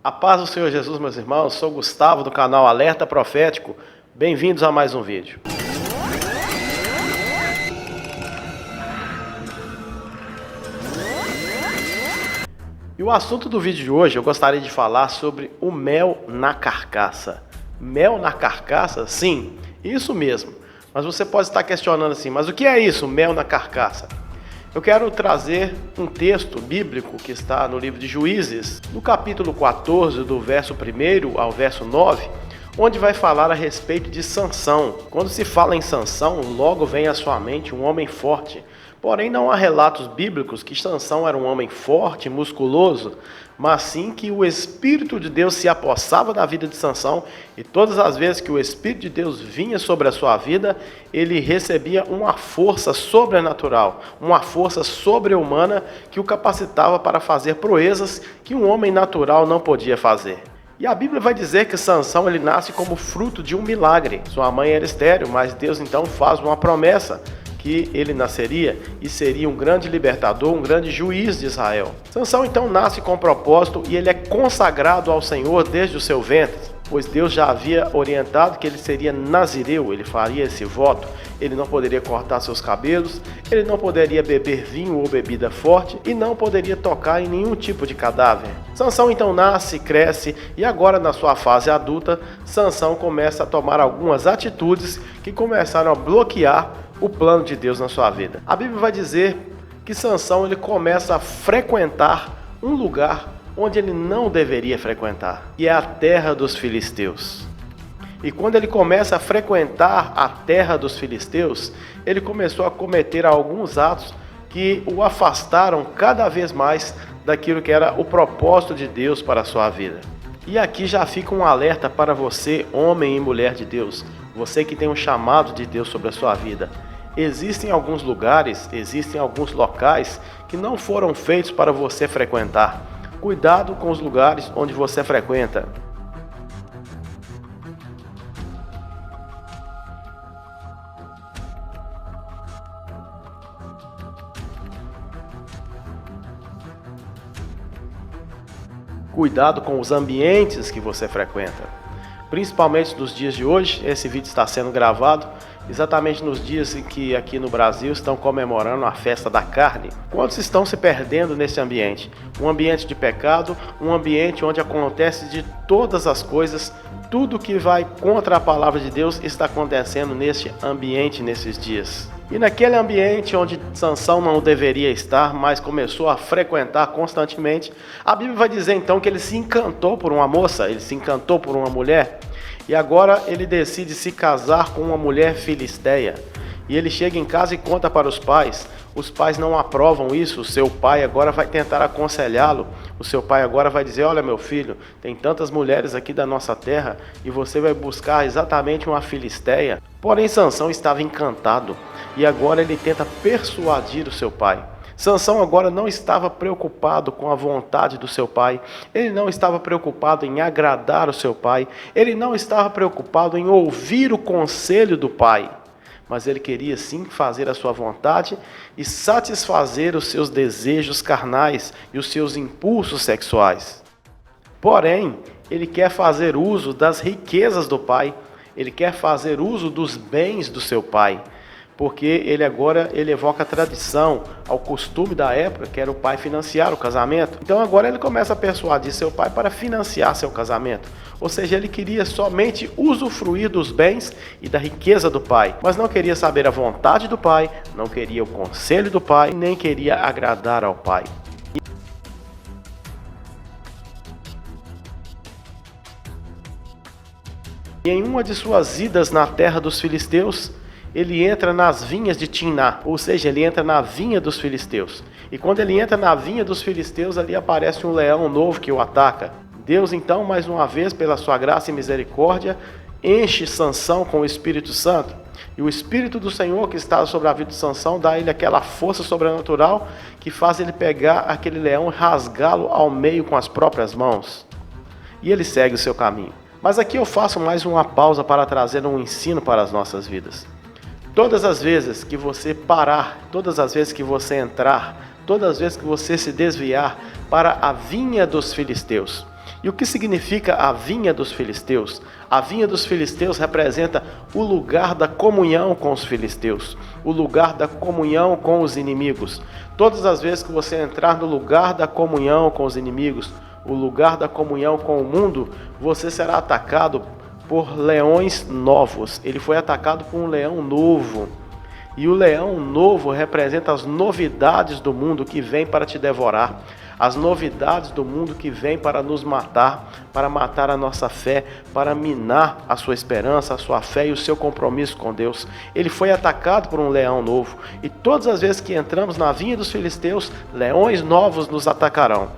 A paz do Senhor Jesus, meus irmãos, sou Gustavo do canal Alerta Profético. Bem-vindos a mais um vídeo. E o assunto do vídeo de hoje, eu gostaria de falar sobre o mel na carcaça. Mel na carcaça? Sim, isso mesmo. Mas você pode estar questionando assim, mas o que é isso, mel na carcaça? Eu quero trazer um texto bíblico que está no livro de Juízes, no capítulo 14, do verso 1 ao verso 9, onde vai falar a respeito de Sansão. Quando se fala em Sansão, logo vem à sua mente um homem forte. Porém, não há relatos bíblicos que Sansão era um homem forte, musculoso, mas sim que o Espírito de Deus se apossava da vida de Sansão e todas as vezes que o Espírito de Deus vinha sobre a sua vida, ele recebia uma força sobrenatural, uma força sobre-humana que o capacitava para fazer proezas que um homem natural não podia fazer. E a Bíblia vai dizer que Sansão ele nasce como fruto de um milagre. Sua mãe era estéril, mas Deus então faz uma promessa que ele nasceria e seria um grande libertador, um grande juiz de Israel. Sansão então nasce com propósito e ele é consagrado ao Senhor desde o seu ventre, pois Deus já havia orientado que ele seria nazireu, ele faria esse voto, ele não poderia cortar seus cabelos, ele não poderia beber vinho ou bebida forte e não poderia tocar em nenhum tipo de cadáver. Sansão então nasce, cresce e agora na sua fase adulta, Sansão começa a tomar algumas atitudes que começaram a bloquear o plano de Deus na sua vida. A Bíblia vai dizer que Sansão ele começa a frequentar um lugar onde ele não deveria frequentar, que é a terra dos filisteus. E quando ele começa a frequentar a terra dos filisteus, ele começou a cometer alguns atos que o afastaram cada vez mais daquilo que era o propósito de Deus para a sua vida. E aqui já fica um alerta para você, homem e mulher de Deus, você que tem um chamado de Deus sobre a sua vida. Existem alguns lugares, existem alguns locais que não foram feitos para você frequentar. Cuidado com os lugares onde você frequenta. Cuidado com os ambientes que você frequenta. Principalmente nos dias de hoje, esse vídeo está sendo gravado exatamente nos dias em que aqui no Brasil estão comemorando a festa da carne. Quantos estão se perdendo nesse ambiente? Um ambiente de pecado, um ambiente onde acontece de todas as coisas, tudo que vai contra a palavra de Deus está acontecendo neste ambiente nesses dias. E naquele ambiente onde Sansão não deveria estar, mas começou a frequentar constantemente, a Bíblia vai dizer então que ele se encantou por uma moça, ele se encantou por uma mulher, e agora ele decide se casar com uma mulher filisteia. E ele chega em casa e conta para os pais não aprovam isso, o seu pai agora vai tentar aconselhá-lo, o seu pai agora vai dizer, olha meu filho, tem tantas mulheres aqui da nossa terra e você vai buscar exatamente uma filisteia. Porém Sansão estava encantado e agora ele tenta persuadir o seu pai. Sansão agora não estava preocupado com a vontade do seu pai, ele não estava preocupado em agradar o seu pai, ele não estava preocupado em ouvir o conselho do pai, mas ele queria sim fazer a sua vontade e satisfazer os seus desejos carnais e os seus impulsos sexuais. Porém, ele quer fazer uso das riquezas do pai, ele quer fazer uso dos bens do seu pai, porque ele evoca a tradição, ao costume da época, que era o pai financiar o casamento. Então agora ele começa a persuadir seu pai para financiar seu casamento. Ou seja, ele queria somente usufruir dos bens e da riqueza do pai, mas não queria saber a vontade do pai, não queria o conselho do pai, nem queria agradar ao pai. E em uma de suas idas na terra dos filisteus, ele entra nas vinhas de Timná, ou seja, ele entra na vinha dos filisteus. E quando ele entra na vinha dos filisteus, ali aparece um leão novo que o ataca. Deus então, mais uma vez, pela sua graça e misericórdia, enche Sansão com o Espírito Santo. E o Espírito do Senhor que está sobre a vida de Sansão dá a ele aquela força sobrenatural que faz ele pegar aquele leão e rasgá-lo ao meio com as próprias mãos. E ele segue o seu caminho. Mas aqui eu faço mais uma pausa para trazer um ensino para as nossas vidas. Todas as vezes que você parar, todas as vezes que você entrar, todas as vezes que você se desviar para a vinha dos filisteus, E o que significa a vinha dos filisteus? A vinha dos filisteus representa o lugar da comunhão com os filisteus, o lugar da comunhão com os inimigos. Todas as vezes que você entrar no lugar da comunhão com os inimigos, o lugar da comunhão com o mundo, você será atacado por leões novos. Ele foi atacado por um leão novo. E o leão novo representa as novidades do mundo que vem para te devorar. As novidades do mundo que vem para nos matar, para matar a nossa fé, para minar a sua esperança, a sua fé e o seu compromisso com Deus. Ele foi atacado por um leão novo. E todas as vezes que entramos na vinha dos filisteus, leões novos nos atacarão.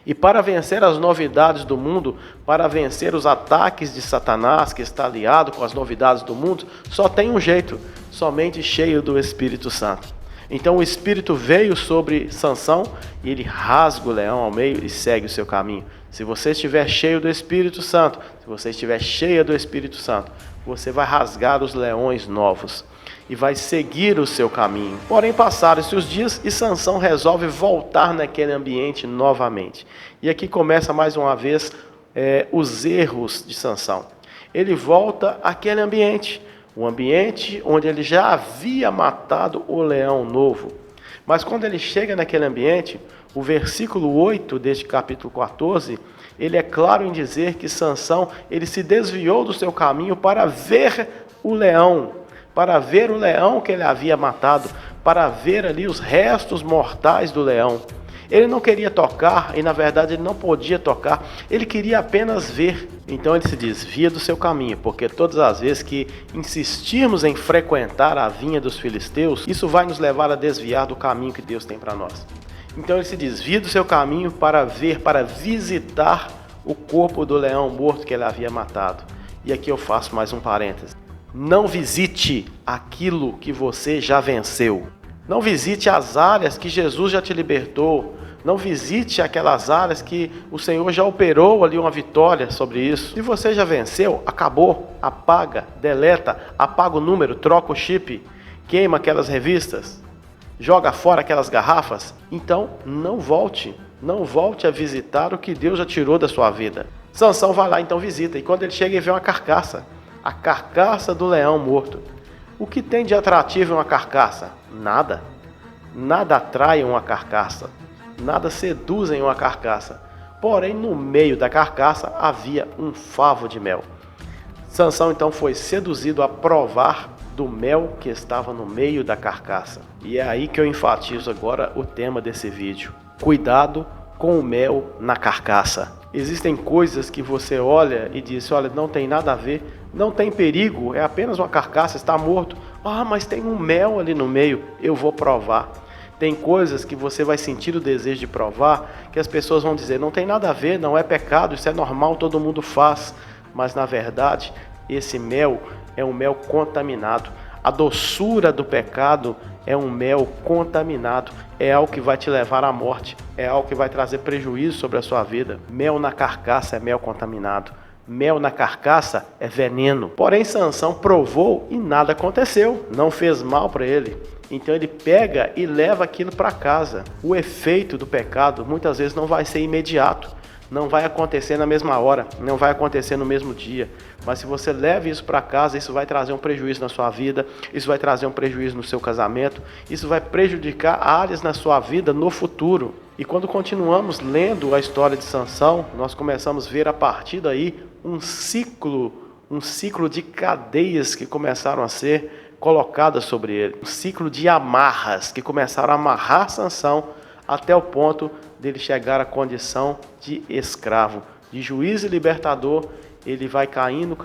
E para vencer as novidades do mundo, para vencer os ataques de Satanás, que está aliado com as novidades do mundo, só tem um jeito, somente cheio do Espírito Santo. Então o Espírito veio sobre Sansão e ele rasga o leão ao meio e segue o seu caminho. Se você estiver cheio do Espírito Santo, se você estiver cheia do Espírito Santo, você vai rasgar os leões novos e vai seguir o seu caminho. Porém, passaram-se os dias e Sansão resolve voltar naquele ambiente novamente. E aqui começa mais uma vez os erros de Sansão. Ele volta àquele ambiente, o ambiente onde ele já havia matado o leão novo. Mas quando ele chega naquele ambiente, o versículo 8 deste capítulo 14, ele é claro em dizer que Sansão ele se desviou do seu caminho para ver o leão, que ele havia matado, para ver ali os restos mortais do leão. Ele não queria tocar, e na verdade ele não podia tocar, ele queria apenas ver. Então ele se desvia do seu caminho, porque todas as vezes que insistirmos em frequentar a vinha dos filisteus, isso vai nos levar a desviar do caminho que Deus tem para nós. Então ele se desvia do seu caminho para ver, para visitar o corpo do leão morto que ele havia matado. E aqui eu faço mais um parêntese. Não visite aquilo que você já venceu. Não visite as áreas que Jesus já te libertou. Não visite aquelas áreas que o Senhor já operou ali uma vitória sobre isso. Se você já venceu, acabou, apaga, deleta, apaga o número, troca o chip, queima aquelas revistas, joga fora aquelas garrafas. Então não volte a visitar o que Deus já tirou da sua vida. Sansão vai lá, então visita, e quando ele chega ele vê uma carcaça, a carcaça do leão morto. O que tem de atrativo em uma carcaça? Nada. Nada atrai uma carcaça. Nada seduz em uma carcaça. Porém, no meio da carcaça havia um favo de mel. Sansão então foi seduzido a provar do mel que estava no meio da carcaça. E é aí que eu enfatizo agora o tema desse vídeo. Cuidado com o mel na carcaça. Existem coisas que você olha e diz, olha, não tem nada a ver, não tem perigo, é apenas uma carcaça, está morto. Ah, mas tem um mel ali no meio, eu vou provar. Tem coisas que você vai sentir o desejo de provar, que as pessoas vão dizer, não tem nada a ver, não é pecado, isso é normal, todo mundo faz. Mas na verdade, esse mel é um mel contaminado. A doçura do pecado é um mel contaminado, é algo que vai te levar à morte, é algo que vai trazer prejuízo sobre a sua vida. Mel na carcaça é mel contaminado, mel na carcaça é veneno. Porém, Sansão provou e nada aconteceu, não fez mal para ele. Então ele pega e leva aquilo para casa. O efeito do pecado muitas vezes não vai ser imediato, não vai acontecer na mesma hora, não vai acontecer no mesmo dia. Mas se você leva isso para casa, isso vai trazer um prejuízo na sua vida, isso vai trazer um prejuízo no seu casamento, isso vai prejudicar áreas na sua vida no futuro. E quando continuamos lendo a história de Sansão, nós começamos a ver a partir daí um ciclo de cadeias que começaram a ser colocadas sobre ele. Um ciclo de amarras que começaram a amarrar Sansão até o ponto dele chegar à condição de escravo, de juiz e libertador. Ele vai caindo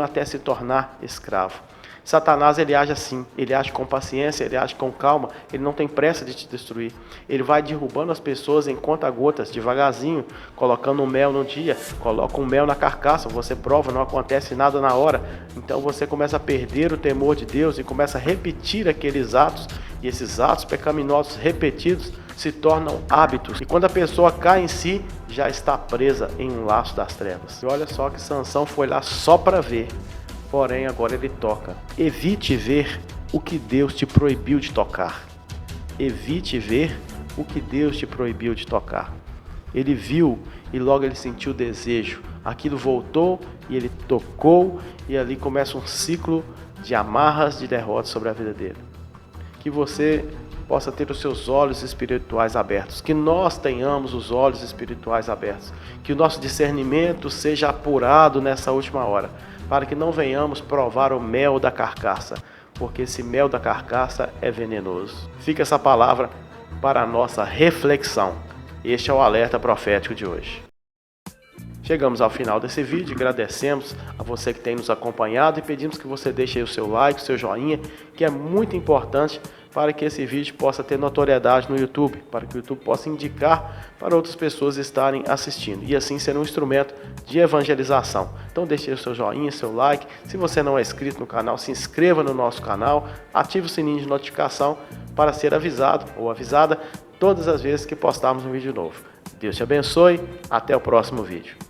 até se tornar escravo. Satanás ele age assim, ele age com paciência, ele age com calma, ele não tem pressa de te destruir. Ele vai derrubando as pessoas em conta-gotas, devagarzinho, colocando um mel no dia, coloca um mel na carcaça, você prova, não acontece nada na hora. Então você começa a perder o temor de Deus e começa a repetir aqueles atos, e esses atos pecaminosos repetidos se tornam hábitos. E quando a pessoa cai em si, já está presa em um laço das trevas. E olha só que Sansão foi lá só para ver. Porém, agora ele toca. Evite ver o que Deus te proibiu de tocar. evite ver o que Deus te proibiu de tocar. Ele viu e logo ele sentiu o desejo. Aquilo voltou e ele tocou, e ali começa um ciclo de amarras, de derrotas sobre a vida dele. Que você possa ter os seus olhos espirituais abertos, que nós tenhamos os olhos espirituais abertos, que o nosso discernimento seja apurado nessa última hora, para que não venhamos provar o mel da carcaça, porque esse mel da carcaça é venenoso. Fica essa palavra para a nossa reflexão. Este é o alerta profético de hoje. Chegamos ao final desse vídeo, agradecemos a você que tem nos acompanhado e pedimos que você deixe aí o seu like, o seu joinha, que é muito importante para que esse vídeo possa ter notoriedade no YouTube, para que o YouTube possa indicar para outras pessoas estarem assistindo e assim ser um instrumento de evangelização. Então deixe aí o seu joinha, seu like. Se você não é inscrito no canal, se inscreva no nosso canal, ative o sininho de notificação para ser avisado ou avisada todas as vezes que postarmos um vídeo novo. Deus te abençoe, até o próximo vídeo.